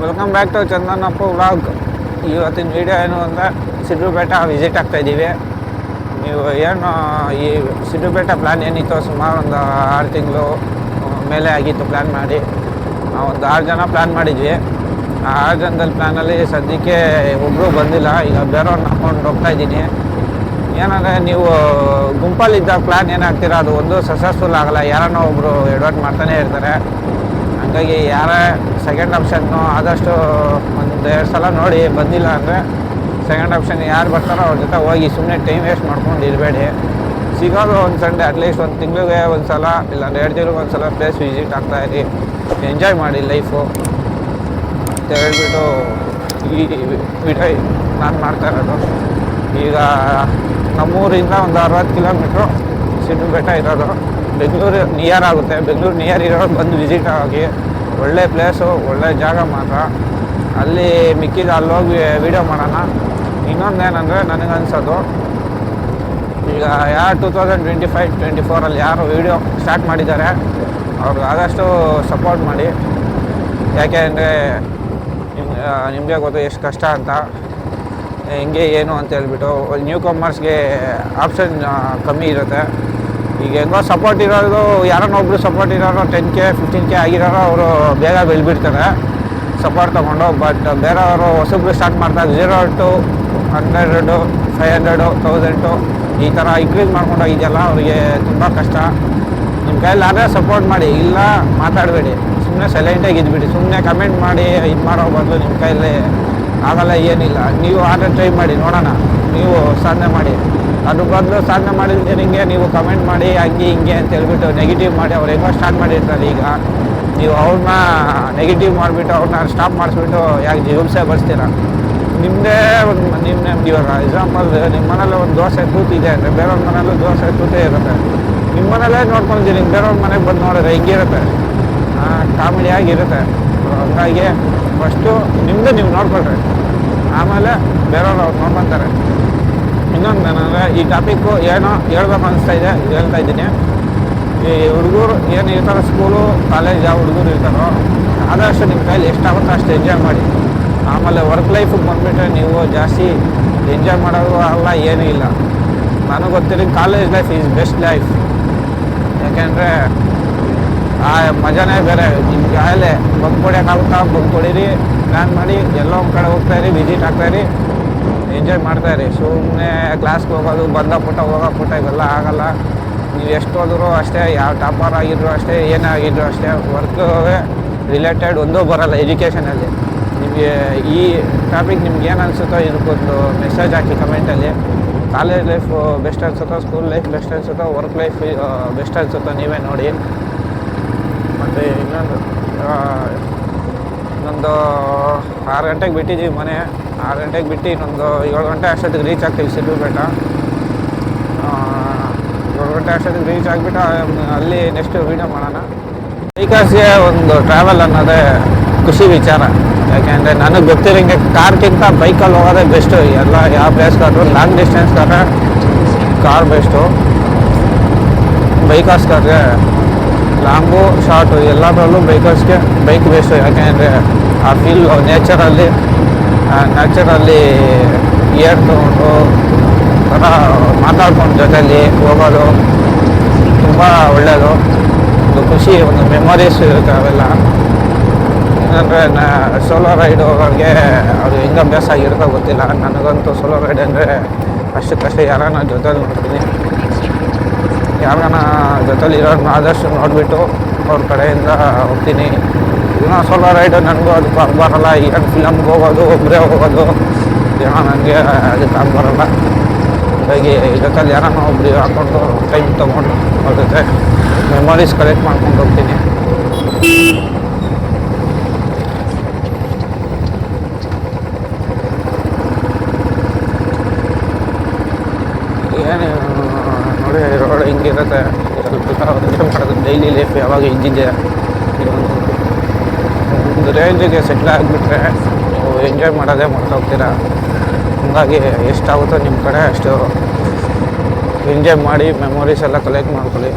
Welcome back to Chandanappa vlog. ಇವತ್ತಿನ video ಏನು ಅಂದರೆ ಸಿದ್ಧಪೇಟೆ ವಿಸಿಟ್ ಆಗ್ತಾಯಿದ್ದೀವಿ. ನೀವು ಏನು ಈ ಸಿದ್ಧಪೇಟೆ ಪ್ಲ್ಯಾನ್ ಏನಿತ್ತು ಸುಮಾರು ಒಂದು 6 ತಿಂಗಳು ಮೇಲೆ ಆಗಿತ್ತು ಪ್ಲ್ಯಾನ್ ಮಾಡಿ. ಒಂದು 6 ಜನ ಪ್ಲ್ಯಾನ್ ಮಾಡಿದ್ವಿ. ಆ 6 ಜನದಲ್ಲಿ ಪ್ಲ್ಯಾನಲ್ಲಿ ಸದ್ಯಕ್ಕೆ ಒಬ್ಬರು ಬಂದಿಲ್ಲ. ಈಗ ಬೇರೆಯವ್ರನ್ನ ಹಾಕೊಂಡು ಹೋಗ್ತಾಯಿದ್ದೀನಿ. ಏನಂದರೆ ನೀವು ಗುಂಪಲ್ಲಿದ್ದಾಗ ಪ್ಲ್ಯಾನ್ ಏನಾಗ್ತೀರ ಅದು ಒಂದು ಸಕ್ಸಸ್ಫುಲ್ ಆಗೋಲ್ಲ. ಯಾರನ್ನೋ ಒಬ್ಬರು ಎಡವಟ್ ಮಾಡ್ತಾನೆ ಇರ್ತಾರೆ. ಹಾಗಾಗಿ ಯಾರೇ ಸೆಕೆಂಡ್ ಆಪ್ಷನ್ನು ಆದಷ್ಟು 1-2 ಸಲ ನೋಡಿ ಬಂದಿಲ್ಲ ಅಂದರೆ ಸೆಕೆಂಡ್ ಆಪ್ಷನ್ ಯಾರು ಬರ್ತಾರೋ ಅವ್ರ ಜೊತೆ ಹೋಗಿ ಸುಮ್ಮನೆ ಟೈಮ್ ವೇಸ್ಟ್ ಮಾಡ್ಕೊಂಡು ಇರಬೇಡಿ. ಸಿಗೋದು ಒಂದು ಸಂಡೇ ಅಟ್ಲೀಸ್ಟ್ 1 ತಿಂಗಳಿಗೆ ಒಂದು ಸಲ ಇಲ್ಲ 2 ತಿಂಗಳಿಗೆ ಒಂದು ಸಲ ಪ್ಲೇಸ್ ವಿಸಿಟ್ ಆಗ್ತಾಯಿರಿ. ಎಂಜಾಯ್ ಮಾಡಿ ಲೈಫು ಅಂತ ಹೇಳ್ಬಿಟ್ಟು ಈ ವಿಡಿಯೋ ನಾನು ಮಾಡ್ತಾ ಇರೋದು. ಈಗ ನಮ್ಮೂರಿಂದ ಒಂದು 60 ಕಿಲೋಮೀಟ್ರು ಸಿದ್ಧಪೇಟೆ ಇರೋದು. ಬೆಂಗಳೂರು ನಿಯರ್ ಆಗುತ್ತೆ. ಬೆಂಗಳೂರು ನಿಯರ್ ಇರೋದು ಬಂದು ವಿಸಿಟ್ ಆಗಿ ಒಳ್ಳೆ ಪ್ಲೇಸು, ಒಳ್ಳೆ ಜಾಗ ಮಾತ್ರ. ಅಲ್ಲಿ ಮಿಕ್ಕಿದ ಅಲ್ಲಿ ಹೋಗಿ ವೀಡಿಯೋ ಮಾಡೋಣ. ಇನ್ನೊಂದೇನೆಂದರೆ ನನಗನ್ಸೋದು ಈಗ ಯಾರು 2025-24 ಯಾರು ವೀಡಿಯೋ ಸ್ಟಾರ್ಟ್ ಮಾಡಿದ್ದಾರೆ ಅವ್ರಿಗೆ ಆದಷ್ಟು ಸಪೋರ್ಟ್ ಮಾಡಿ. ಯಾಕೆ ಅಂದರೆ ನಿಮಗೆ ಗೊತ್ತು ಎಷ್ಟು ಕಷ್ಟ ಅಂತ, ಹೆಂಗೆ ಏನು ಅಂತ ಹೇಳ್ಬಿಟ್ಟು. ನ್ಯೂ ಕಮರ್ಸ್ಗೆ ಆಪ್ಷನ್ ಕಮ್ಮಿ ಇರುತ್ತೆ. ಈಗ ಹೆಂಗೋ ಸಪೋರ್ಟ್ ಇರೋದು ಯಾರನ್ನೊಬ್ರು ಸಪೋರ್ಟ್ ಇರೋರು 10K 15K ಆಗಿರೋರು ಅವರು ಬೇಗ ಬೆಳೆದ್ಬಿಡ್ತಾರೆ ಸಪೋರ್ಟ್ ತೊಗೊಂಡು. ಬಟ್ ಬೇರೆಯವರು ಹೊಸಬ್ರು ಸ್ಟಾರ್ಟ್ ಮಾಡ್ತಾರೆ 0 to 100, 500, 1000 ಈ ಥರ ಇನ್ಕ್ರೀಸ್ ಮಾಡ್ಕೊಂಡು ಹೋಗಿದೆಯಲ್ಲ ಅವರಿಗೆ ತುಂಬ ಕಷ್ಟ. ನಿಮ್ಮ ಕೈಯಲ್ಲಿ ಆದರೆ ಸಪೋರ್ಟ್ ಮಾಡಿ, ಇಲ್ಲ ಮಾತಾಡಬೇಡಿ, ಸುಮ್ಮನೆ ಸೈಲೆಂಟಾಗಿ ಇದ್ಬಿಡಿ. ಸುಮ್ಮನೆ ಕಮೆಂಟ್ ಮಾಡಿ ಇದು ಮಾಡೋ ಬದಲು ನಿಮ್ಮ ಕೈಯಲ್ಲಿ ಆಗಲ್ಲ ಏನಿಲ್ಲ. ನೀವು ಆದರೆ ಟ್ರೈ ಮಾಡಿ ನೋಡೋಣ, ನೀವು ಸಾಧನೆ ಮಾಡಿ. ಅದ್ರ ಬದಲು ಸಾಧನೆ ಮಾಡಿದ್ರೆ ನಿಮಗೆ ನೀವು ಕಮೆಂಟ್ ಮಾಡಿ ಹಂಗೆ ಹಿಂಗೆ ಅಂತ ಹೇಳ್ಬಿಟ್ಟು ನೆಗೆಟಿವ್ ಮಾಡಿ ಅವ್ರು ಹೆಂಗೋ ಸ್ಟಾರ್ಟ್ ಮಾಡಿರ್ತಾರೆ. ಈಗ ನೀವು ಅವ್ರನ್ನ ನೆಗೆಟಿವ್ ಮಾಡಿಬಿಟ್ಟು ಅವ್ರನ್ನ ಸ್ಟಾಪ್ ಮಾಡಿಸ್ಬಿಟ್ಟು ಯಾಕೆ ಜಿಗುಪ್ಸೆ ಬರ್ಸ್ತೀರ? ನಿಮ್ಮದೇ ಒಂದು ನಿಮ್ದು ಇವಾಗ ಎಕ್ಸಾಂಪಲ್ ನಿಮ್ಮ ಮನೇಲಿ ಒಂದು ದೋಸೆ ತೂತಿದೆ ಅಂದರೆ ಬೇರೆಯವ್ರ ಮನೇಲೂ ದೋಸೆ ತೂತೇ ಇರುತ್ತೆ. ನಿಮ್ಮ ಮನೇಲೇ ನೋಡ್ಕೊಂಡಿದ್ದೀನಿ, ಬೇರೆಯವ್ರ ಮನೆಗೆ ಬಂದು ನೋಡಿದ್ರೆ ಹೆಂಗಿರುತ್ತೆ, ಕಾಮಿಡಿಯಾಗಿರುತ್ತೆ. ಹಂಗಾಗಿ ಫಸ್ಟು ನಿಮ್ಮದು ನೀವು ನೋಡ್ಕೊಳ್ರಿ, ಆಮೇಲೆ ಬೇರೆಯವ್ರು ಅವ್ರು ನೋಡ್ಕೊತಾರೆ. ಇನ್ನೊಂದು ಏನಂದರೆ ಈ ಟಾಪಿಕ್ಕು ಏನೋ ಹೇಳ್ಬೇಕು ಅನಿಸ್ತಾ ಇದೆ, ಹೇಳ್ತಾ ಇದ್ದೀನಿ. ಈ ಹುಡುಗರು ಏನು ಇರ್ತಾರೋ ಸ್ಕೂಲು ಕಾಲೇಜ್ ಯಾವ ಹುಡುಗರು ಇರ್ತಾರೋ ಆದಷ್ಟು ನಿಮ್ಮ ಕೈಲಿ ಎಷ್ಟಾಗುತ್ತೋ ಅಷ್ಟು ಎಂಜಾಯ್ ಮಾಡಿ. ಆಮೇಲೆ ವರ್ಕ್ ಲೈಫಿಗೆ ಬಂದುಬಿಟ್ರೆ ನೀವು ಜಾಸ್ತಿ ಎಂಜಾಯ್ ಮಾಡೋದು ಅಲ್ಲ ಏನೂ ಇಲ್ಲ. ನನಗೆ ಗೊತ್ತಿರೋ college life is best life. ಯಾಕೆಂದರೆ ಆ ಮಜಾನೇ ಬೇರೆ. ನಿಮ್ಗೆ ಆಗಲೇ ಬಂದು ಕೊಡೋಕ್ಕಾಗುತ್ತಾ ಬಂದು ಕೊಡಿರಿ, ಪ್ಲ್ಯಾನ್ ಮಾಡಿ ಎಲ್ಲೋ ಒಂದು ಕಡೆ ಹೋಗ್ತಾಯಿರಿ, ವಿಸಿಟ್ ಆಗ್ತಾಯಿರಿ, ಎಂಜಾಯ್ ಮಾಡ್ತಾಯಿರಿ. ಸುಮ್ಮನೆ ಕ್ಲಾಸ್ಗೆ ಹೋಗೋದು ಬಂದ ಪುಟ್ಟ ಹೋಗೋ ಪುಟ್ಟ ಇವೆಲ್ಲ ಆಗೋಲ್ಲ. ನೀವು ಎಷ್ಟು ಹೋದರೂ ಅಷ್ಟೇ, ಯಾವ ಟಾಪರ್ ಆಗಿದ್ರು ಅಷ್ಟೇ, ಏನೇ ಆಗಿದ್ರು ಅಷ್ಟೇ, ವರ್ಕ್ ರಿಲೇಟೆಡ್ ಒಂದೂ ಬರೋಲ್ಲ ಎಜುಕೇಷನಲ್ಲಿ. ನಿಮಗೆ ಈ ಟಾಪಿಕ್ ನಿಮ್ಗೆ ಏನು ಅನಿಸುತ್ತೋ ಇದಕ್ಕೊಂದು ಮೆಸೇಜ್ ಹಾಕಿ ಕಮೆಂಟಲ್ಲಿ. ಕಾಲೇಜ್ ಲೈಫು ಬೆಸ್ಟ್ ಅನಿಸುತ್ತೋ, ಸ್ಕೂಲ್ ಲೈಫ್ ಬೆಸ್ಟ್ ಅನಿಸುತ್ತೋ, ವರ್ಕ್ ಲೈಫ್ ಬೆಸ್ಟ್ ಅನಿಸುತ್ತೋ ನೀವೇ ನೋಡಿ. ಮತ್ತು ಇನ್ನೊಂದು 6 ಗಂಟೆಗೆ ಬಿಟ್ಟಿದ್ದೀವಿ ಮನೆ. 6 ಗಂಟೆಗೆ ಬಿಟ್ಟು ಇನ್ನೊಂದು 7 ಗಂಟೆ ಅಷ್ಟೊತ್ತಿಗೆ ರೀಚ್ ಆಗ್ತೀವಿ ಸಿದ್ಧಪೇಟೆ. 7 ಗಂಟೆ ಅಷ್ಟೊತ್ತಿಗೆ ರೀಚ್ ಆಗಿಬಿಟ್ಟು ಅಲ್ಲಿ ನೆಕ್ಸ್ಟ್ ವೀಡಿಯೋ ಮಾಡೋಣ. ಬೈಕರ್ಸ್ಗೆ ಒಂದು ಟ್ರಾವೆಲ್ ಅನ್ನೋದೇ ಖುಷಿ ವಿಚಾರ. ಯಾಕೆಂದರೆ ನನಗೆ ಗೊತ್ತಿರೋಂಗೆ ಕಾರ್ಗಿಂತ ಬೈಕಲ್ಲಿ ಹೋಗೋದೇ ಬೆಸ್ಟು. ಎಲ್ಲ ಯಾವ ಪ್ಲೇಸ್ಗಾದ್ರೂ ಲಾಂಗ್ ಡಿಸ್ಟೆನ್ಸ್ಗಾದ್ರೆ ಕಾರ್ ಬೆಸ್ಟು. ಬೈಕರ್ಸ್ಗಾದ್ರೆ ಲಾಂಗು ಶಾರ್ಟು ಎಲ್ಲದರಲ್ಲೂ ಬೈಕರ್ಸ್ಗೆ ಬೈಕ್ ಬೆಸ್ಟು. ಯಾಕೆಂದರೆ ಆ ಫೀಲ್ ನ್ಯಾಚರಲ್ಲಿ ಏರ್ ತೊಗೊಂಡು ಥರ ಮಾತಾಡ್ಕೊಂಡು ಜೊತೆಯಲ್ಲಿ ಹೋಗೋದು ತುಂಬ ಒಳ್ಳೆಯದು. ಒಂದು ಖುಷಿ, ಒಂದು ಮೆಮೊರೀಸ್ ಇರುತ್ತೆ ಅವೆಲ್ಲ. ಏನಂದರೆ ಸೋಲೋ ರೈಡ್ ಹೋಗೋರಿಗೆ ಅದು ಹೆಂಗೆ ಅಭ್ಯಾಸ ಆಗಿರುತ್ತೋ ಗೊತ್ತಿಲ್ಲ. ನನಗಂತೂ ಸೋಲೋ ರೈಡ್ ಅಂದರೆ ಅಷ್ಟಕ್ಕಷ್ಟೇ ಯಾರನ್ನ ಜೊತೆಲಿ ನೋಡ್ತೀನಿ. ಯಾರನ್ನ ಜೊತೆಲಿ ಇರೋರನ್ನ ಆದಷ್ಟು ನೋಡಿಬಿಟ್ಟು ಅವ್ರ ಕಡೆಯಿಂದ ಹೋಗ್ತೀನಿ. ಏನೋ ಸೋಲೋ ರೈಡು ನನಗೂ ಅದಕ್ಕೆ ಬರೋಲ್ಲ. ಈಗ ಫಿಲಮ್ಗೆ ಹೋಗೋದು ಒಬ್ಬರೇ ಹೋಗೋದು ಏನೋ ನನಗೆ ಅದಕ್ಕೆ ಬರೋಲ್ಲ. ಹಾಗಾಗಿ ಜೊತೆಲಿ ಯಾರನ್ನ ಒಬ್ಬರು ಹಾಕ್ಕೊಂಡು ಟೈಮ್ ತೊಗೊಂಡು ಅವ್ರ ಜೊತೆ ಮೆಮೊರೀಸ್ ಕಲೆಕ್ಟ್ ಮಾಡ್ಕೊಂಡು ಹೋಗ್ತೀನಿ. ಏನು ನೋಡಿ ರೋಡ್ ಹಿಂಗಿರುತ್ತೆ. ಸ್ವಲ್ಪ ಮಾಡೋದು ಡೈಲಿ ಲೈಫ್ ಯಾವಾಗ ಇದ್ದಿದ್ದೆ. ಒಂದು ರೇಂಜಿಗೆ ಸೆಟ್ಲ್ ಆಗಿಬಿಟ್ರೆ ನೀವು ಎಂಜಾಯ್ ಮಾಡೋದೇ ಹೋಗ್ತೀರಾ. ಹಾಗಾಗಿ ಎಷ್ಟಾಗುತ್ತೋ ನಿಮ್ಮ ಕಡೆ ಅಷ್ಟು ಎಂಜಾಯ್ ಮಾಡಿ ಮೆಮೊರೀಸ್ ಎಲ್ಲ ಕಲೆಕ್ಟ್ ಮಾಡ್ಕೊಳ್ಳಿ.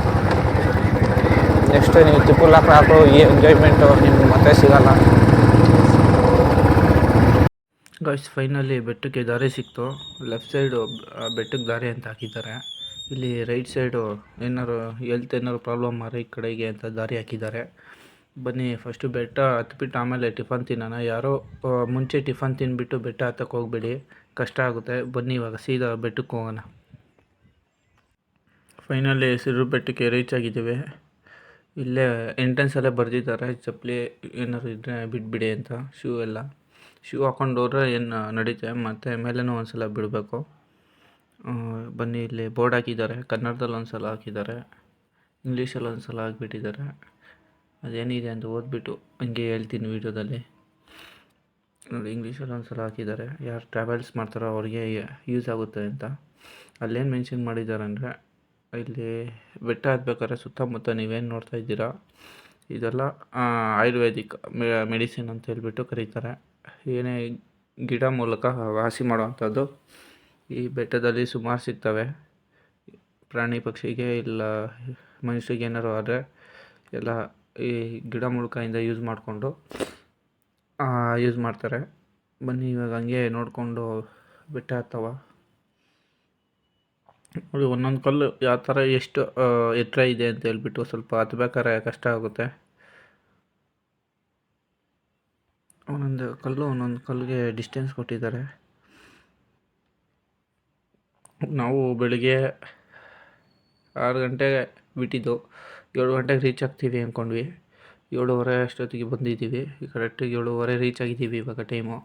ನೆಕ್ಸ್ಟ್ ನೀವು ತಿಪ್ಪುಲಾಕ್ರೆ ಹಾಕೋ ಈ ಎಂಜಾಯ್ಮೆಂಟು ನಿಮ್ಗೆ ಮತ್ತೆ ಸಿಗೋಲ್ಲ. ಗಾಯ್ಸ್ ಫೈನಲಿ ಬೆಟ್ಟಕ್ಕೆ ದಾರಿ ಸಿಕ್ತು. ಲೆಫ್ಟ್ ಸೈಡು ಬೆಟ್ಟಕ್ಕೆ ದಾರಿ ಅಂತ ಹಾಕಿದ್ದಾರೆ. ಇಲ್ಲಿ ರೈಟ್ ಸೈಡು ಏನಾರು ಏನಾರು ಪ್ರಾಬ್ಲಮ್ ಆದರೆ ಈ ಕಡೆಗೆ ಅಂತ ದಾರಿ ಹಾಕಿದ್ದಾರೆ. ಬನ್ನಿ ಫಸ್ಟು ಬೆಟ್ಟ ಹತ್ಬಿಟ್ಟು ಆಮೇಲೆ ಟಿಫನ್ ತಿನ್ನೋಣ. ಯಾರೋ ಮುಂಚೆ ಟಿಫನ್ ತಿಂದುಬಿಟ್ಟು ಬೆಟ್ಟ ಹತ್ತಕ್ಕೆ ಹೋಗ್ಬೇಡಿ, ಕಷ್ಟ ಆಗುತ್ತೆ. ಬನ್ನಿ ಇವಾಗ ಸೀದಾ ಬೆಟ್ಟಕ್ಕೆ ಹೋಗೋಣ. ಫೈನಲಿ ಸಿರು ಬೆಟ್ಟಕ್ಕೆ ರೀಚ್ ಆಗಿದ್ದೀವಿ. ಇಲ್ಲೇ ಎಂಟ್ರೆನ್ಸಲ್ಲೇ ಬರೆದಿದ್ದಾರೆ ಚಪ್ಪಲಿ ಏನಾರು ಇದ್ದರೆ ಬಿಟ್ಬಿಡಿ ಅಂತ. ಶೂ ಹಾಕ್ಕೊಂಡು ಹೋದ್ರೆ ಏನು ನಡೀತೆ, ಮತ್ತು ಮೇಲೇನೂ ಒಂದು ಸಲ ಬಿಡಬೇಕು. ಬನ್ನಿ ಇಲ್ಲಿ ಬೋರ್ಡ್ ಹಾಕಿದ್ದಾರೆ. ಕನ್ನಡದಲ್ಲಿ ಒಂದು ಸಲ ಹಾಕಿದ್ದಾರೆ, ಇಂಗ್ಲೀಷಲ್ಲಿ ಒಂದು ಸಲ ಹಾಕಿಬಿಟ್ಟಿದ್ದಾರೆ. ಅದೇನಿದೆ ಅಂತ ಓದ್ಬಿಟ್ಟು ಹಂಗೆ ಹೇಳ್ತೀನಿ ವೀಡಿಯೋದಲ್ಲಿ. ನೋಡಿ ಇಂಗ್ಲೀಷಲ್ಲಿ ಒಂದು ಸಲ ಹಾಕಿದ್ದಾರೆ. ಯಾರು ಟ್ರಾವೆಲ್ಸ್ ಮಾಡ್ತಾರೋ ಅವ್ರಿಗೆ ಯೂಸ್ ಆಗುತ್ತೆ ಅಂತ. ಅಲ್ಲೇನು ಮೆನ್ಷನ್ ಮಾಡಿದ್ದಾರೆ ಅಂದರೆ, ಇಲ್ಲಿ ಬೆಟ್ಟ ಹತ್ಬೇಕಾದ್ರೆ ಸುತ್ತಮುತ್ತ ನೀವೇನು ನೋಡ್ತಾ ಇದ್ದೀರಾ ಇದೆಲ್ಲ ಆಯುರ್ವೇದಿಕ್ ಮೆಡಿಸಿನ್ ಅಂತ ಹೇಳ್ಬಿಟ್ಟು ಕರೀತಾರೆ. ಏನೇ ಗಿಡ ಮೂಲಕ ವಾಸಿ ಮಾಡುವಂಥದ್ದು. ಈ ಬೆಟ್ಟದಲ್ಲಿ ಸುಮಾರು ಸಿಗ್ತವೆ. ಪ್ರಾಣಿ ಪಕ್ಷಿಗೆ ಇಲ್ಲ ಮನುಷ್ಯರಿಗೆ ಏನಾರು ಆದರೆ ಎಲ್ಲ ಈ ಗಿಡ ಮೂಲಕದಿಂದ ಯೂಸ್ ಮಾಡ್ತಾರೆ. ಬನ್ನಿ ಇವಾಗ ಹಂಗೆ ನೋಡಿಕೊಂಡು ಬೆಟ್ಟ ಹತ್ತವ. ನೋಡಿ ಒಂದೊಂದು ಕಲ್ಲು ಯಾವ ಥರ ಎಷ್ಟು ಎತ್ತರ ಇದೆ ಅಂತ ಹೇಳ್ಬಿಟ್ಟು ಸ್ವಲ್ಪ ಹತ್ಬೇಕಾದ್ರೆ ಕಷ್ಟ ಆಗುತ್ತೆ. ಒಂದೊಂದು ಕಲ್ಲಿಗೆ ಡಿಸ್ಟೆನ್ಸ್ ಕೊಟ್ಟಿದ್ದಾರೆ. ನಾವು ಬೆಳಿಗ್ಗೆ 6 ಗಂಟೆಗೆ ಬಿಟ್ಟಿದ್ದು, 7 ಗಂಟೆಗೆ ರೀಚ್ ಆಗ್ತೀವಿ ಅಂದ್ಕೊಂಡ್ವಿ. 7:30 ಅಷ್ಟೊತ್ತಿಗೆ ಬಂದಿದ್ದೀವಿ. ಕರೆಕ್ಟಾಗಿ 7:30 ರೀಚ್ ಆಗಿದ್ದೀವಿ ಇವಾಗ ಟೈಮು.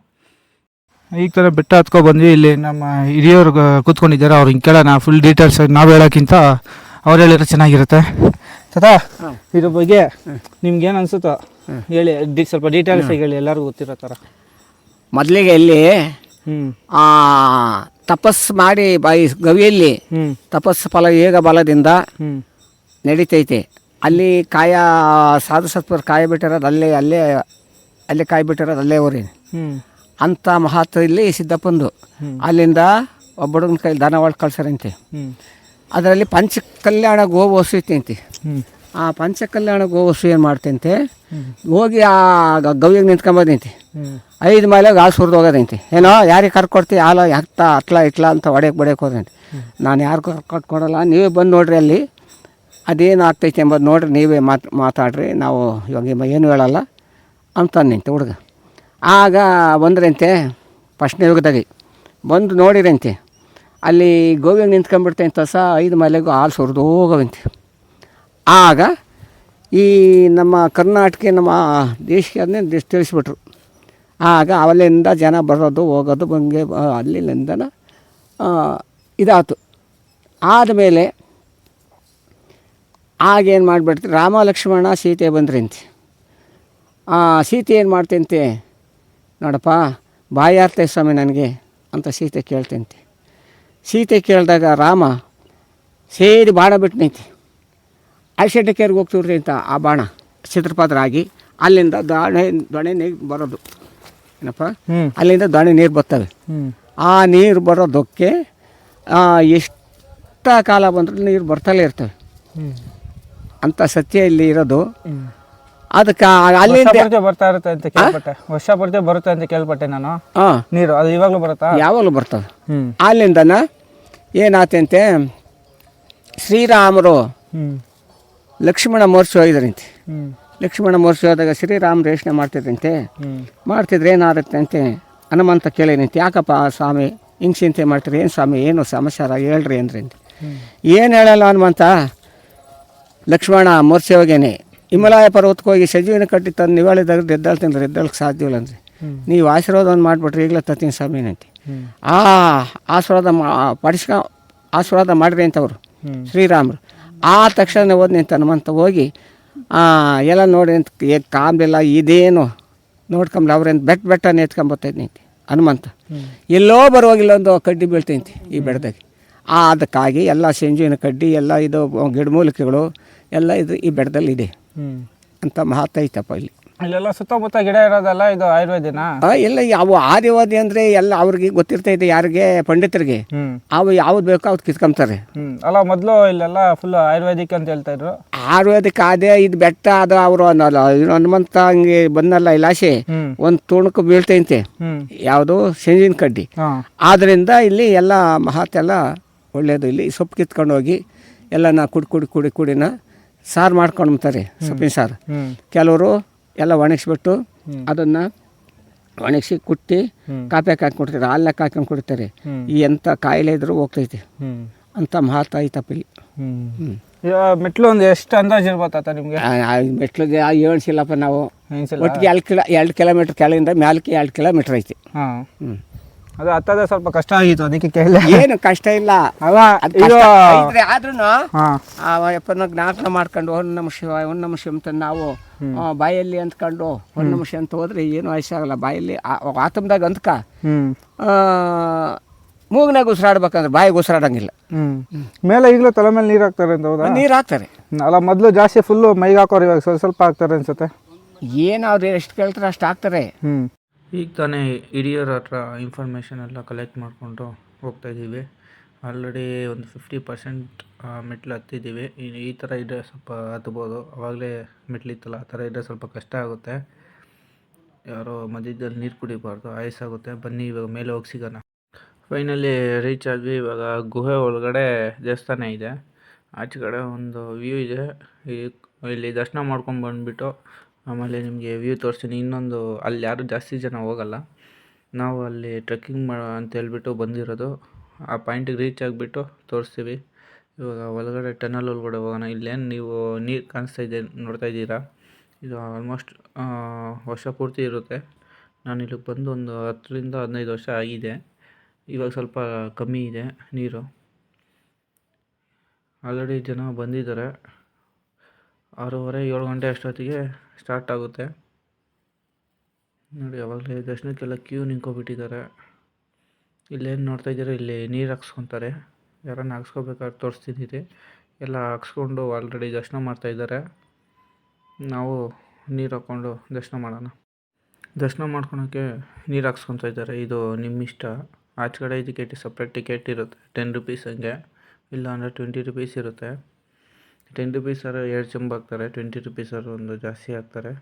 ಈ ಥರ ಬೆಟ್ಟ ಹತ್ಕೊ ಬಂದ್ವಿ. ಇಲ್ಲಿ ನಮ್ಮ ಹಿರಿಯವ್ರು ಕೂತ್ಕೊಂಡಿದ್ದಾರೆ. ಅವ್ರು ಹಿಂಗೆ ಕೇಳೋಣ ಫುಲ್ ಡೀಟೇಲ್ಸ್. ನಾವು ಹೇಳೋಕ್ಕಿಂತ ಅವ್ರು ಹೇಳಿದ್ರೆ ಚೆನ್ನಾಗಿರುತ್ತೆ. ತದಾ ಇದ್ರ ಬಗ್ಗೆ ನಿಮ್ಗೇನು ಅನಿಸುತ್ತೋ ಹೇಳಿ, ಸ್ವಲ್ಪ ಡೀಟೇಲ್ಸ್ ಹೇಳಿ, ಎಲ್ಲರಿಗೂ ಗೊತ್ತಿರೋ ಥರ. ಮೊದಲಿಗೆ ಇಲ್ಲಿ ತಪಸ್ಸು ಮಾಡಿ ಗವಿಯಲ್ಲಿ ತಪಸ್ಸು ಫಲ ಏಗ ಬಲದಿಂದ ನಡೀತೈತೆ. ಅಲ್ಲಿ ಕಾಯ ಸಾಧು ಸತ್ಪುರ ಕಾಯಿ ಬಿಟ್ಟಿರೋದು ಅಲ್ಲೇ ಕಾಯಿ ಬಿಟ್ಟಿರೋದು ಅಲ್ಲೇ ಊರಿ ಅಂಥ ಮಹತ್ವ ಇಲ್ಲಿ ಸಿದ್ದಪ್ಪಂದು. ಅಲ್ಲಿಂದ ಒಬ್ಬ ಹುಡುಗನ ಕೈ ದನವಾಳ ಕಳ್ಸರಂತೆ. ಅದರಲ್ಲಿ ಪಂಚಕಲ್ಯಾಣ ಗೋವಸು ಐತಿ. ಆ ಪಂಚಕಲ್ಯಾಣ ಗೋವಸು ಏನು ಮಾಡ್ತಂತೆ, ಹೋಗಿ ಆ ಗವಿಯಾಗ ನಿಂತ್ಕೊಂಬೋದೈತಿ. 5 ಮೈಲಾಗ ಹಾಲು ಸುರಿದು ಹೋಗೋದೈತಿ. ಏನೋ ಯಾರಿಗೆ ಕರ್ಕೊಡ್ತೀವಿ ಹಾಲು ಇಟ್ಲ ಅಂತ ಹೊಡೆಯಕ್ಕೆ ಹೋದಂತೆ. ನಾನು ಯಾರು ಕರ್ಕೊಡಲ್ಲ, ನೀವೇ ಬಂದು ನೋಡ್ರಿ ಅಲ್ಲಿ ಅದೇನು ಆಗ್ತೈತೆ ಎಂಬುದು ನೋಡ್ರಿ, ನೀವೇ ಮಾತಾಡ್ರಿ, ನಾವು ಇವಾಗ ಏನು ಹೇಳಲ್ಲ ಅಂತಂದಂತೆ ಹುಡುಗ. ಆಗ ಬಂದ್ರಂತೆ ಫಸ್ಟ್ನೇ ಯುಗದಾಗೆ ಬಂದು ನೋಡಿರಂತೆ. ಅಲ್ಲಿ ಗೋವಿಯಾಗ ನಿಂತ್ಕೊಂಡ್ಬಿಡ್ತಂತ 5 ಮೈಲಿಗೂ ಹಾಲು ಸುರಿದು ಹೋಗವಂತೆ. ಆಗ ಈ ನಮ್ಮ ಕರ್ನಾಟಕ ನಮ್ಮ ದೇಶಕ್ಕೆ ಅದನ್ನೇ ತಿಳಿಸ್ಬಿಟ್ರು. ಆಗ ಅಲ್ಲಿಂದ ಜನ ಬರೋದು ಹೋಗೋದು ಬಂಗೆ ಅಲ್ಲಿಂದ ಇದಾಯ್ತು. ಆದಮೇಲೆ ಆಗೇನು ಮಾಡಿಬಿಡ್ತೀವಿ, ರಾಮ ಲಕ್ಷ್ಮಣ ಸೀತೆ ಬಂದ್ರಂತೆ. ಸೀತೆ ಏನು ಮಾಡ್ತಂತೆ, ನೋಡಪ್ಪ ಬಾಯಾರ್ತೆ ಸ್ವಾಮಿ ನನಗೆ ಅಂತ ಸೀತೆ ಕೇಳ್ತಂತೆ. ಸೀತೆ ಕೇಳಿದಾಗ ರಾಮ ಸೇರಿ ಬಾಣ ಬಿಟ್ಟನೈತಿ. ಐಶೆಡ್ಡಕೇರಿಗೆ ಹೋಗ್ತಿವ್ರಿ ಅಂತ ಆ ಬಾಣ ಚಿತ್ರಪಾದ್ರಾಗಿ ಅಲ್ಲಿಂದ ದೊಣೆ ನೀರು ಬರೋದು. ಏನಪ್ಪ, ಅಲ್ಲಿಂದ ದೊಣೆ ನೀರು ಬರ್ತವೆ. ಆ ನೀರು ಬರೋದಕ್ಕೆ ಎಷ್ಟು ಕಾಲ ಬಂದರೂ ನೀರು ಬರ್ತಲೇ ಇರ್ತವೆ ಅಂತ ಸತ್ಯ ಇಲ್ಲಿ ಇರೋದು. ಅದಕ್ಕೆ ಅಲ್ಲಿಂದ ಬರ್ತಾ ಇರುತ್ತೆ ಅಂತ ಕೇಳ್ಪಟ್ಟೆ. ವರ್ಷ ಬರುತ್ತೆ ಅಂತ ಕೇಳ್ಪಟ್ಟೆ ನಾನು. ನೀರು ಅದು ಇವಾಗಲೂ ಬರುತ್ತಾ? ಯಾವಾಗಲೂ ಬರ್ತದೆ. ಅಲ್ಲಿಂದನ ಏನಾತಂತೆ, ಶ್ರೀರಾಮರು ಲಕ್ಷ್ಮಣ ಮೋರ್ಸಿ ಹೋಗಿದ್ರಂತೆ. ಲಕ್ಷ್ಮಣ ಮೋರ್ಸಿ ಹೋದಾಗ ಶ್ರೀರಾಮರು ಯೋಚನೆ ಮಾಡ್ತಿದ್ರೆ ಏನಾಗುತ್ತೆ ಅಂತೆ ಹನುಮಂತ ಕೇಳಿದಂತೆ. ಯಾಕಪ್ಪ ಸ್ವಾಮಿ ಹಿಂಗೆ ಚಿಂತೆ ಮಾಡ್ತೀರಿ, ಏನು ಸ್ವಾಮಿ ಏನು ಸಮಸ್ಯಾರ ಹೇಳ್ರಿ ಅಂದ್ರಂತೆ. ಏನು ಹೇಳಲ್ಲ ಹನುಮಂತ, ಲಕ್ಷ್ಮಣ ಮೋರ್ಸಿ ಹೋಗೇನೆ ಹಿಮಾಲಯ ಪರ್ವತಕ್ಕೆ ಹೋಗಿ ಸಜೀವಿನ ಕಟ್ಟಿ ತಂದು ನಿವಾಳಿದಾಗ ಎದ್ದಾಳ್ತೀನಿ, ಎದ್ದಾಳಕ್ಕೆ ಸಾಧ್ಯವಿಲ್ಲ ಅಂದರೆ ನೀವು ಆಶೀರ್ವಾದವನ್ನು ಮಾಡಿಬಿಟ್ರಿ, ಈಗಲೇ ತತ್ತೀನಿ ಸ್ವಾಮಿನಂತೆ. ಆಶೀರ್ವಾದ ಮಾಡಿರಿ ಅಂತವ್ರು ಶ್ರೀರಾಮರು. ಆ ತಕ್ಷಣ ಹೋದ್ ನಿಂತ ಹನುಮಂತ ಹೋಗಿ ಎಲ್ಲ ನೋಡಿ ಅಂತ ಕಾಮ್ಲಿಲ್ಲ, ಇದೇನು ನೋಡ್ಕೊಂಬ್ಲ ಅವ್ರೇನು ಬೆಟ್ಟ ಎತ್ಕೊಂಬತ್ತೈತಿ ನಿಂತು ಹನುಮಂತ. ಎಲ್ಲೋ ಬರುವಾಗಿಲ್ಲ ಒಂದು ಕಡ್ಡಿ ಬೀಳ್ತೈತಿ ಈ ಬೆಟ್ಟದಾಗೆ. ಅದಕ್ಕಾಗಿ ಎಲ್ಲ ಸಂಜೀವಿನ ಕಡ್ಡಿ ಎಲ್ಲ ಇದು ಗಿಡಮೂಲಿಕೆಗಳು ಎಲ್ಲ ಇದು ಈ ಬೆಟ್ಟದಲ್ಲಿ ಇದೆ ಅಂತ ಮಹತ್ವ ಐತಪ್ಪ ಇಲ್ಲಿ. ಇಲ್ಲೆಲ್ಲ ಸುತ್ತಮುತ್ತ ಗಿಡ ಇರೋದಲ್ಲ ಇದು ಆಯುರ್ವೇದಿನ. ಎಲ್ಲ ಅವು ಆದಿವಾದಿ ಅಂದರೆ ಎಲ್ಲ ಅವ್ರಿಗೆ ಗೊತ್ತಿರ್ತೈತೆ ಯಾರಿಗೆ ಪಂಡಿತರಿಗೆ, ಅವು ಯಾವ್ದು ಬೇಕೋ ಅವ್ರು ಕಿತ್ಕೊಂತಾರೆ. ಅಲ್ಲ ಮೊದಲು ಇಲ್ಲೆಲ್ಲ ಫುಲ್ ಆಯುರ್ವೇದಿಕ್ ಅಂತ ಹೇಳ್ತಾ ಇದ್ರು. ಆಯುರ್ವೇದಿಕ್ ಅದೇ ಇದು ಬೆಟ್ಟ ಅದು ಅವರು ಹನುಮಂತ ಹಂಗೆ ಬಂದಲ್ಲ ಇಲಾಶೆ ಒಂದು ತುಣುಕು ಬೀಳ್ತೈತೆ ಯಾವುದು ಸೆಂಜಿನ ಕಡ್ಡಿ. ಆದ್ದರಿಂದ ಇಲ್ಲಿ ಎಲ್ಲ ಮಹತ್ತೆಲ್ಲ ಒಳ್ಳೆಯದು. ಇಲ್ಲಿ ಸೊಪ್ಪು ಕಿತ್ಕೊಂಡು ಹೋಗಿ ಎಲ್ಲ ಕುಡಿನ ಸಾರು ಮಾಡ್ಕೊಂಡ್ತಾರೆ, ಸೊಪ್ಪಿನ ಸಾರು. ಕೆಲವರು ಎಲ್ಲ ಒಣಗಿಸ್ಬಿಟ್ಟು ಅದನ್ನು ಒಣಗಿಸಿ ಕುಟ್ಟಿ ಕಾಪ್ಯಾಕೆ ಹಾಕಿ ಕೊಡ್ತಾರೆ, ಹಾಲಕ್ಕೆ ಹಾಕೊಂಡು ಕುಡಿತಾರೆ. ಈ ಎಂಥ ಕಾಯಿಲೆ ಇದ್ರೂ ಹೋಗ್ತೈತೆ ಅಂತ ಮಹತ್ವ ಐತಪ್ಪ ಇಲ್ಲಿ. ಮೆಟ್ಲು ಒಂದು ಎಷ್ಟು ಅಂದಾಜು ಇರ್ಬೋತ ನಿಮಗೆ? ಮೆಟ್ಲಿಗೆ ಏಳ್ಸಿಲ್ಲಪ್ಪ ನಾವು. ಒಟ್ಟಿಗೆ 2 ಕಿಲೋಮೀಟ್ರ್ ಕೆಳಗಿಂದ ಮ್ಯಾಲಕ್ಕೆ 2 ಕಿಲೋಮೀಟ್ರ್ ಐತಿ. ಅದು ಹತ್ತದ ಸ್ವಲ್ಪ ಕಷ್ಟ ಆಗಿತ್ತು, ಅದಕ್ಕೆ ಕೇಳಿ. ಏನು ಕಷ್ಟ ಇಲ್ಲ ಆದ್ರೂ ಅಪ್ಪನ ಜ್ಞಾಪನ ಮಾಡ್ಕೊಂಡು ಓಂ ನಮಃ ಶಿವಾಯ ಓಂ ನಮಃ ಶಿವ ಅಂತ ನಾವು ಬಾಯಲ್ಲಿ ಅಂದ್ಕೊಂಡು ಓಂ ನಮಃ ಶಿವ ಅಂತ ಹೋದ್ರೆ ಏನು ವಯಸ್ಸಾಗಲ್ಲ. ಬಾಯಲ್ಲಿ ಆತಂದಾಗ ಅಂದ್ಕ ಮೂಗ್ನಾಗ ಉಸಿರಾಡ್ಬೇಕಂದ್ರೆ ಬಾಯಿಗೆ ಉಸಿರಾಡಂಗಿಲ್ಲ. ಮೇಲೆ ಈಗಲೂ ತಲೆ ಮೇಲೆ ನೀರು ಹಾಕ್ತಾರೆ ಅಂತ ಹೌದಾ? ನೀರು ಹಾಕ್ತಾರೆ ಅಲ್ಲ, ಮೊದಲು ಜಾಸ್ತಿ ಫುಲ್ಲು ಮೈಗೆ ಹಾಕೋರು, ಇವಾಗ ಸ್ವಲ್ಪ ಹಾಕ್ತಾರೆ ಅನ್ಸುತ್ತೆ. ಏನು ಅವ್ರು ಎಷ್ಟು ಕೇಳ್ತಾರೆ ಅಷ್ಟು ಹಾಕ್ತಾರೆ. ಈಗ ತಾನೇ ಹಿರಿಯರ ಹತ್ರ ಇನ್ಫಾರ್ಮೇಷನ್ ಎಲ್ಲ ಕಲೆಕ್ಟ್ ಮಾಡಿಕೊಂಡು ಹೋಗ್ತಾಯಿದ್ದೀವಿ. ಆಲ್ರೆಡಿ ಒಂದು 50% ಮೆಟ್ಲು ಹತ್ತಿದ್ದೀವಿ. ಈ ಥರ ಇದ್ದರೆ ಸ್ವಲ್ಪ ಹತ್ಬೋದು, ಆವಾಗಲೇ ಮೆಟ್ಲಿತ್ತಲ್ಲ ಆ ಥರ ಇದ್ದರೆ ಸ್ವಲ್ಪ ಕಷ್ಟ ಆಗುತ್ತೆ. ಯಾರೋ ಮಧ್ಯದಲ್ಲಿ ನೀರು ಕುಡಿಬಾರ್ದು, ಆಯುಸ್ಸಾಗುತ್ತೆ. ಬನ್ನಿ ಇವಾಗ ಮೇಲೆ ಹೋಗಿ ಸಿಗೋಣ. ಫೈನಲಿ ರೀಚ್ ಆದ್ವಿ. ಇವಾಗ ಗುಹೆ ಒಳಗಡೆ ದೇವಸ್ಥಾನ ಇದೆ, ಆಚೆ ಕಡೆ ಒಂದು ವ್ಯೂ ಇದೆ. ಇಲ್ಲಿ ದರ್ಶನ ಮಾಡ್ಕೊಂಡು ಬಂದುಬಿಟ್ಟು ಆಮೇಲೆ ನಿಮಗೆ ವ್ಯೂ ತೋರಿಸ್ತೀನಿ. ಇನ್ನೊಂದು ಅಲ್ಲಿ ಯಾರು ಜಾಸ್ತಿ ಜನ ಹೋಗಲ್ಲ, ನಾವು ಅಲ್ಲಿ ಟ್ರೆಕ್ಕಿಂಗ್ ಅಂತ ಹೇಳ್ಬಿಟ್ಟು ಬಂದಿರೋದು. ಆ ಪಾಯಿಂಟಿಗೆ ರೀಚ್ ಆಗಿಬಿಟ್ಟು ತೋರಿಸ್ತೀವಿ. ಇವಾಗ ಒಳಗಡೆ ಟನಲ್ ಒಳಗಡೆ ಹೋಗೋಣ. ಇಲ್ಲೇನು ನೀವು ನೀರು ಕಾಣಿಸ್ತಾ ಇದೆ ನೋಡ್ತಾ ಇದ್ದೀರಾ, ಇದು ಆಲ್ಮೋಸ್ಟ್ ವರ್ಷ ಪೂರ್ತಿ ಇರುತ್ತೆ. ನಾನು ಇಲ್ಲಿಗೆ ಬಂದು ಒಂದು 10ರಿಂದ 15 ವರ್ಷ ಆಗಿದೆ. ಇವಾಗ ಸ್ವಲ್ಪ ಕಮ್ಮಿ ಇದೆ ನೀರು. ಆಲ್ರೆಡಿ ಜನ ಬಂದಿದ್ದಾರೆ. 6:30 7 ಗಂಟೆ ಅಷ್ಟೊತ್ತಿಗೆ ಸ್ಟಾರ್ಟ್ ಆಗುತ್ತೆ ನೋಡಿ. ಆವಾಗಲೇ ದರ್ಶನಕ್ಕೆಲ್ಲ ಕ್ಯೂ ನಿಂತ್ಕೊಬಿಟ್ಟಿದ್ದಾರೆ. ಇಲ್ಲೇನು ನೋಡ್ತಾ ಇದ್ದೀರಾ, ಇಲ್ಲಿ ನೀರು ಹಾಕ್ಸ್ಕೊತಾರೆ. ಯಾರನ್ನ ಹಾಕ್ಸ್ಕೊಬೇಕಾದ್ರೆ ತೋರಿಸ್ತಿದ್ದೀರಿ. ಎಲ್ಲ ಹಾಕ್ಸ್ಕೊಂಡು ಆಲ್ರೆಡಿ ದರ್ಶನ ಮಾಡ್ತಾಯಿದ್ದಾರೆ. ನಾವು ನೀರು ಹಾಕ್ಕೊಂಡು ದರ್ಶನ ಮಾಡೋಣ. ದರ್ಶನ ಮಾಡ್ಕೊಳೋಕ್ಕೆ ನೀರು ಹಾಕ್ಸ್ಕೊತಾ ಇದ್ದಾರೆ. ಇದು ನಿಮ್ಮ ಇಷ್ಟ. ಆಚೆ ಕಡೆ ಇದಕ್ಕೆ ಸಪ್ರೇಟ್ ಟಿಕೆಟ್ ಇರುತ್ತೆ, 10 ರುಪೀಸ್ ಹಂಗೆ. ಇಲ್ಲ ಅಂದರೆ 20 ರುಪೀಸ್ ಇರುತ್ತೆ. 10 ರುಪೀಸರು 2 ಚೆಂಬು ಹಾಕ್ತಾರೆ, 20 ರುಪೀಸರು ಒಂದು ಜಾಸ್ತಿ ಹಾಕ್ತಾರೆ.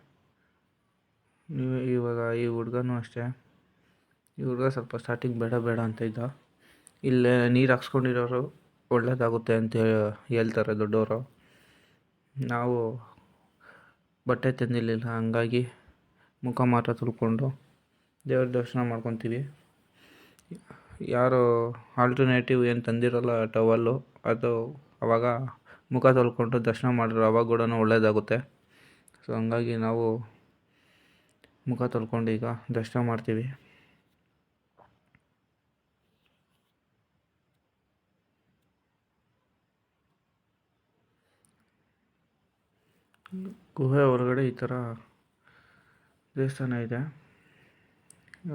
ನೀವು ಇವಾಗ ಈ ಹುಡುಗನೂ ಅಷ್ಟೇ, ಈ ಹುಡುಗ ಸ್ವಲ್ಪ ಸ್ಟಾರ್ಟಿಂಗ್ ಬೇಡ ಅಂತ ಇದ್ದ. ಇಲ್ಲೇ ನೀರು ಹಾಕ್ಸ್ಕೊಂಡಿರೋರು ಒಳ್ಳೆಯದಾಗುತ್ತೆ ಅಂತ ಹೇಳ್ತಾರೆ ದೊಡ್ಡವರು. ನಾವು ಬಟ್ಟೆ ತಂದಿರಲಿಲ್ಲ, ಹಂಗಾಗಿ ಮುಖ ಮಾತ್ರ ತೊಳ್ಕೊಂಡು ದೇವ್ರ ದರ್ಶನ ಮಾಡ್ಕೊತೀವಿ. ಯಾರು ಆಲ್ಟರ್ನೇಟಿವ್ ಏನು ತಂದಿರೋಲ್ಲ ಟವಲ್ಲು, ಅದು ಆವಾಗ ಮುಖ ತೊಳ್ಕೊಂಡು ದರ್ಶನ ಮಾಡಿದ್ರು ಆವಾಗ ಕೂಡ ಒಳ್ಳೆಯದಾಗುತ್ತೆ. ಸೊ ಹಂಗಾಗಿ ನಾವು ಮುಖ ತೊಳ್ಕೊಂಡು ಈಗ ದರ್ಶನ ಮಾಡ್ತೀವಿ. ಗುಹೆ ಹೊರಗಡೆ ಈ ಥರ ದೇವಸ್ಥಾನ ಇದೆ.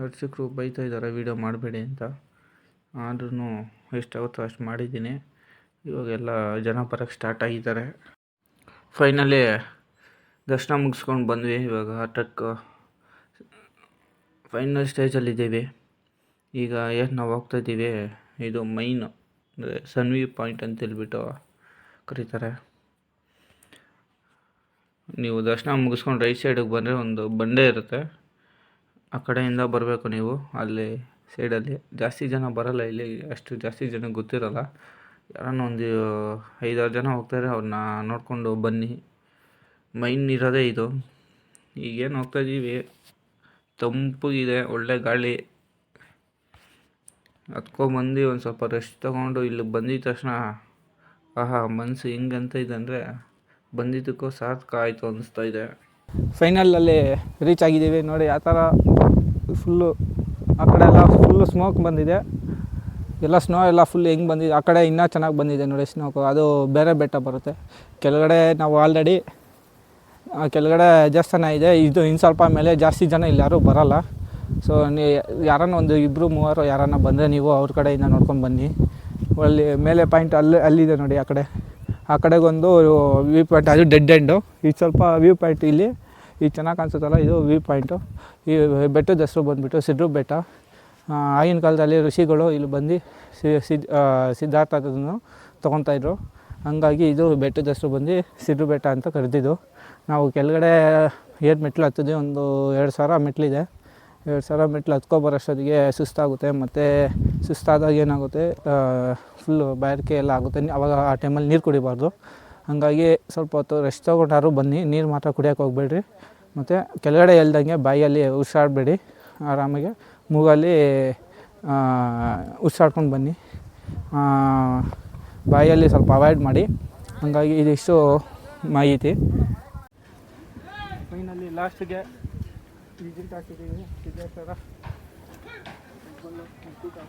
ಅರ್ಚಕರು ಬೈತಾ ಇದ್ದಾರೆ ವೀಡಿಯೋ ಮಾಡಬೇಡಿ ಅಂತ, ಆದ್ರೂ ಎಷ್ಟಾಗುತ್ತೋ ಅಷ್ಟು ಮಾಡಿದ್ದೀನಿ. ಇವಾಗೆಲ್ಲ ಜನ ಬರೋಕ್ಕೆ ಸ್ಟಾರ್ಟ್ ಆಗಿದ್ದಾರೆ. ಫೈನಲಿ ದರ್ಶನ ಮುಗಿಸ್ಕೊಂಡು ಬಂದ್ವಿ. ಇವಾಗ ಟ್ರಕ್ ಫೈನಲ್ ಸ್ಟೇಜಲ್ಲಿದ್ದೀವಿ. ಈಗ ಏನು ನಾವು ಹೋಗ್ತಾಯಿದ್ದೀವಿ, ಇದು ಮೈನ್ ಅಂದರೆ ಸನ್ವಿ ಪಾಯಿಂಟ್ ಅಂತ ಹೇಳ್ಬಿಟ್ಟು ಕರೀತಾರೆ. ನೀವು ದರ್ಶನ ಮುಗಿಸ್ಕೊಂಡು ರೈಟ್ ಸೈಡಿಗೆ ಬಂದರೆ ಒಂದು ಬಂಡೆ ಇರುತ್ತೆ, ಆ ಕಡೆಯಿಂದ ಬರಬೇಕು ನೀವು. ಅಲ್ಲಿ ಸೈಡಲ್ಲಿ ಜಾಸ್ತಿ ಜನ ಬರೋಲ್ಲ, ಇಲ್ಲಿ ಅಷ್ಟು ಜಾಸ್ತಿ ಜನ ಗೊತ್ತಿರೋಲ್ಲ. ಯಾರನ್ನ ಒಂದು 5-6 ಜನ ಹೋಗ್ತಾರೆ, ಅವ್ರನ್ನ ನೋಡಿಕೊಂಡು ಬನ್ನಿ. ಮೈನ್ ಇರೋದೇ ಇದು. ಈಗೇನು ಹೋಗ್ತಾಯಿದ್ದೀವಿ, ತಂಪಗಿದೆ, ಒಳ್ಳೆ ಗಾಳಿ. ಹತ್ಕೊಂಡ್ಬಂದು ಒಂದು ಸ್ವಲ್ಪ ರೆಸ್ಟ್ ತೊಗೊಂಡು ಇಲ್ಲಿಗೆ ಬಂದಿದ್ದ ತಕ್ಷಣ ಆಹಾ ಮನಸ್ಸು ಹೆಂಗಂತ ಇದೆ ಅಂದರೆ ಬಂದಿದ್ದಕ್ಕೂ ಸಾರ್ಥಕ ಆಯಿತು ಅನ್ನಿಸ್ತಾ ಇದೆ. ಫೈನಲಲ್ಲಿ ರೀಚ್ ಆಗಿದ್ದೀವಿ ನೋಡಿ. ಆ ಥರ ಫುಲ್ಲು ಆ ಕಡೆ ಎಲ್ಲ ಫುಲ್ಲು ಸ್ಮೋಕ್ ಬಂದಿದೆ, ಎಲ್ಲ ಸ್ನೋ ಎಲ್ಲ ಫುಲ್ ಹೆಂಗೆ ಬಂದಿದೆ. ಆ ಕಡೆ ಇನ್ನೂ ಚೆನ್ನಾಗಿ ಬಂದಿದೆ ನೋಡಿ ಸ್ನೋಕು. ಅದು ಬೇರೆ ಬೆಟ್ಟ ಬರುತ್ತೆ. ಕೆಳಗಡೆ ನಾವು ಆಲ್ರೆಡಿ ಕೆಳಗಡೆ ದೇವಸ್ಥಾನ ಇದೆ, ಇದು ಇನ್ನು ಸ್ವಲ್ಪ ಮೇಲೆ ಜಾಸ್ತಿ ಜನ ಇಲ್ಲಿ ಯಾರೂ ಬರೋಲ್ಲ. ಸೊ ಯಾರನ್ನ ಒಂದು 2-3 ಯಾರನ್ನ ಬಂದರೆ ನೀವು ಅವ್ರ ಕಡೆಯಿಂದ ನೋಡ್ಕೊಂಡು ಬನ್ನಿ. ಅಲ್ಲಿ ಮೇಲೆ ಪಾಯಿಂಟ್ ಅಲ್ಲಿದೆ ನೋಡಿ, ಆ ಕಡೆಗೊಂದು ವ್ಯೂ ಪಾಯಿಂಟ್, ಅದು ಡೆಡ್ ಎಂಡು. ಇದು ಸ್ವಲ್ಪ ವ್ಯೂ ಪಾಯಿಂಟ್ ಇಲ್ಲಿ ಇದು ಚೆನ್ನಾಗಿ ಕಾಣಿಸುತ್ತಲ್ಲ, ಇದು ವ್ಯೂ ಪಾಯಿಂಟು. ಈ ಬೆಟ್ಟದ ಹೆಸರು ಬಂದುಬಿಟ್ಟು ಸಿದ್ಧರ ಬೆಟ್ಟ. ಆಗಿನ ಕಾಲದಲ್ಲಿ ಋಷಿಗಳು ಇಲ್ಲಿ ಬಂದು ಸಿದ್ಧಾರ್ಥವನ್ನು ತೊಗೊತಾಯಿದ್ರು. ಹಂಗಾಗಿ ಇದು ಬೆಟ್ಟದ ಹೆಸರು ಬಂದು ಸಿದ್ಧರ ಬೆಟ್ಟ ಅಂತ ಕರೆದಿದ್ದು. ನಾವು ಕೆಳಗಡೆ ಏನು ಮೆಟ್ಲು ಹತ್ತಿದ್ವಿ, ಒಂದು 2000 ಮೆಟ್ಲಿದೆ. 2000 ಮೆಟ್ಲು ಹತ್ಕೊಬರೋಷ್ಟೊತ್ತಿಗೆ ಸುಸ್ತಾಗುತ್ತೆ. ಮತ್ತು ಸುಸ್ತಾದಾಗ ಏನಾಗುತ್ತೆ, ಫುಲ್ಲು ಬಾಯಾರಿಕೆ ಎಲ್ಲ ಆಗುತ್ತೆ. ಆವಾಗ ಆ ಟೈಮಲ್ಲಿ ನೀರು ಕುಡಿಬಾರ್ದು. ಹಾಗಾಗಿ ಸ್ವಲ್ಪ ಹೊತ್ತು ರೆಸ್ಟ್ ತೊಗೊಂಡಾರು ಬನ್ನಿ, ನೀರು ಮಾತ್ರ ಕುಡಿಯೋಕೆ ಹೋಗಬೇಡ್ರಿ. ಮತ್ತು ಕೆಳಗಡೆ ಎಲ್ದಂಗೆ ಬಾಯಲ್ಲಿ ಉಸಿರಾಡಬೇಡಿ, ಆರಾಮಾಗಿ ಮೂಗಲ್ಲಿ ಉಸಿರಾಡ್ಕೊಂಡು ಬನ್ನಿ. ಬಾಯಲ್ಲಿ ಸ್ವಲ್ಪ ಅವಾಯ್ಡ್ ಮಾಡಿ. ಹಾಗಾಗಿ ಇದಿಷ್ಟು ಮಾಹಿತಿ. ಫೈನಲ್ಲಿ ಲಾಸ್ಟಿಗೆ ವಿಸಿಟ್ ಹಾಕಿದ್ದೀವಿ ಸಿದ್ದೇಶ್ವರ.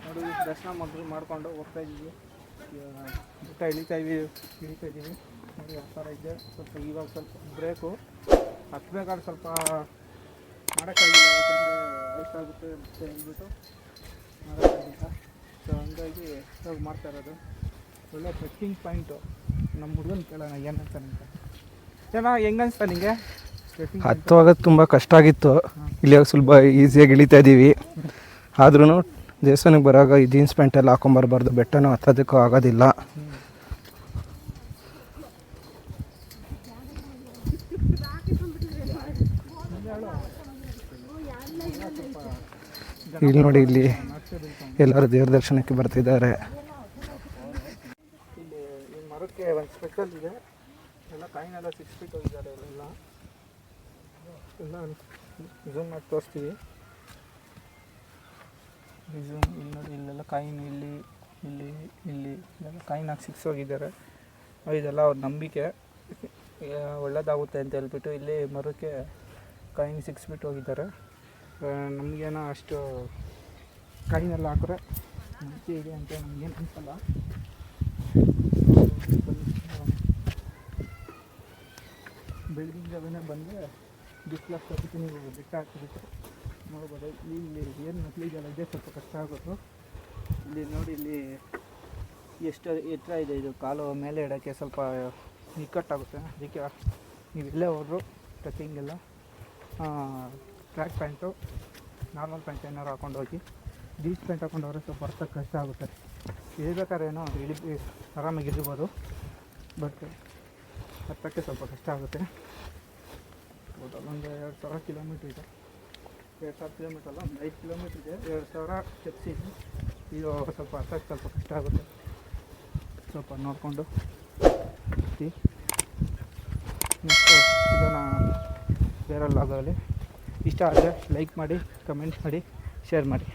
ನೋಡಿ ದರ್ಶನ ಮಾಡಿಕೊಂಡು ಹೋಗ್ತಾಯಿದ್ದೀವಿ. ಬೆಟ್ಟ ಇಳಿತಾಯಿದ್ದೀವಿ ನೋಡಿ ಆ ಥರ ಇದೆ. ಸ್ವಲ್ಪ ಇವಾಗ ಸ್ವಲ್ಪ ಬ್ರೇಕು ಹತ್ತಬೇಕಾದ್ರೆ ಸ್ವಲ್ಪ ಮಾಡೋಕ್ಕಾಗಿಲ್ಲ, ಯಾಕಂದರೆ ವಯಸ್ಸಾಗುತ್ತೆ ಅಂತ ಹೇಳ್ಬಿಟ್ಟು ಮಾಡೋಕ್ಕಾಗಿಲ್ಲ. ಸೊ ಹಂಗಾಗಿ ಇವಾಗ ಮಾಡ್ತಾಯಿರೋದು. ಒಳ್ಳೆ ಟ್ರೆಕ್ಕಿಂಗ್ ಪಾಯಿಂಟು. ನಮ್ಮ ಹುಡುಗನ ಕೇಳೋಣ ಏನಂತಾನೆ ಅಂತ. ಚೆನ್ನಾಗಿ ಹೆಂಗೆ ಅನಿಸ್ತಾ ನಿಮಗೆ? ಹತ್ತುವಾಗ ತುಂಬ ಕಷ್ಟ ಆಗಿತ್ತು. ಇಲ್ಲಿ ಸ್ವಲ್ಪ ಈಸಿಯಾಗಿ ಇಳಿತಾ ಇದ್ದೀವಿ. ಆದ್ರೂ ದೇವಸ್ಥಾನಕ್ಕೆ ಬರುವಾಗ ಈ ಜೀನ್ಸ್ ಪ್ಯಾಂಟ್ ಎಲ್ಲ ಹಾಕೊಂಬರ್ಬಾರ್ದು, ಬೆಟ್ಟನೂ ಹತ್ತೋದಕ್ಕೂ ಆಗೋದಿಲ್ಲ. ಇಲ್ಲಿ ನೋಡಿ, ಇಲ್ಲಿ ಎಲ್ಲರೂ ದೇವ್ರ ದರ್ಶನಕ್ಕೆ ಬರ್ತಿದ್ದಾರೆ. ಇಲ್ಲಿ ಈ ಮರಕ್ಕೆ ಒಂದು ಸ್ಪೆಷಲ್ ಇದೆ. ಎಲ್ಲ ಕಾಯಿನೆಲ್ಲ 6 ಫೀಟ್ ಹೋಗಿದ್ದಾರೆ. ಎಲ್ಲ ಝೂಮ್ ಮಾಡಿ ತೋರಿಸ್ತೀವಿ. ಝೂಮ್ ಇಲ್ಲಿ ನೋಡಿ, ಇಲ್ಲೆಲ್ಲ ಕಾಯಿನ್ ಇಲ್ಲಿ ಇಲ್ಲಿ ಇಲ್ಲಿ ಇಲ್ಲೆಲ್ಲ ಕಾಯಿನ್ ಹಾಕಿ 6 ಹೋಗಿದ್ದಾರೆ. ಇದೆಲ್ಲ ಅವ್ರ ನಂಬಿಕೆ, ಒಳ್ಳೇದಾಗುತ್ತೆ ಅಂತ ಹೇಳ್ಬಿಟ್ಟು ಇಲ್ಲಿ ಮರಕ್ಕೆ ಕಾಯಿನ್ 6 ಫೀಟ್ ಹೋಗಿದ್ದಾರೆ. ನಮಗೇನೋ ಅಷ್ಟು ಕಾಯಿನೆಲ್ಲ ಹಾಕಿದ್ರೆ ನಂಬಿಕೆ ಇದೆ ಅಂತ ನಮಗೇನು ಅನಿಸಲ್ಲ. ಬೆಳಗಿನ ಜಾವನೇ ಬಂದರೆ ಬಿಸಿಲಾಗ್ತಕ್ಕೆ ನೀವು ಬೆಟ್ಟ ಹಾಕಿಬಿಟ್ಟು ನೋಡ್ಬೋದು. ಇಲ್ಲಿ ಏನು ಮೆಟ್ಲಿಗೆಲ್ಲ ಇದೆ, ಸ್ವಲ್ಪ ಕಷ್ಟ ಆಗೋದು. ಇಲ್ಲಿ ನೋಡಿ, ಇಲ್ಲಿ ಎಷ್ಟು ಎತ್ತರ ಇದೆ. ಇದು ಕಾಲು ಮೇಲೆ ಇಡೋಕ್ಕೆ ಸ್ವಲ್ಪ ನಿಕ್ಕಟ್ಟಾಗುತ್ತೆ. ಅದಕ್ಕೆ ನೀವು ಇಲ್ಲೇ ಹೋದ್ರು ಟ್ರೆಕ್ಕಿಂಗೆಲ್ಲ ಟ್ರ್ಯಾಕ್ ಪ್ಯಾಂಟು, ನಾರ್ಮಲ್ ಪ್ಯಾಂಟ್ ಏನಾರು ಹಾಕೊಂಡು ಹೋಗಿ. ಜೀನ್ಸ್ ಪ್ಯಾಂಟ್ ಹಾಕೊಂಡು ಹೋದ್ರೆ ಸ್ವಲ್ಪ ಬರ್ತಕ್ಕೆ ಕಷ್ಟ ಆಗುತ್ತೆ. ಇಳಿಬೇಕಾದ್ರೆ ಏನೋ ಆರಾಮಾಗಿ ಇಳಿಬೋದು, ಬಟ್ ಹತ್ತಕ್ಕೆ ಸ್ವಲ್ಪ ಕಷ್ಟ ಆಗುತ್ತೆ. ಒಂದು 2000 ಕಿಲೋಮೀಟ್ರ್ ಇದೆ. 2000 ಕಿಲೋಮೀಟ್ರ್ ಅಲ್ಲ, ಒಂದು 5 ಕಿಲೋಮೀಟ್ರ್ ಇದೆ. 2000 ಸ್ಟೆಪ್ಸ್ ಇದೆ. ಇದು ಸ್ವಲ್ಪ ಹತ್ತಕ್ಕೆ ಸ್ವಲ್ಪ ಕಷ್ಟ ಆಗುತ್ತೆ. ಸ್ವಲ್ಪ ನೋಡಿಕೊಂಡು ನೆಕ್ಸ್ಟ್ ಇದನ್ನು ಬೇರೆ ಲಾಗಲ್ಲಿ. ಇಷ್ಟ ಆದರೆ ಲೈಕ್ ಮಾಡಿ, ಕಮೆಂಟ್ ಮಾಡಿ, ಶೇರ್ ಮಾಡಿ.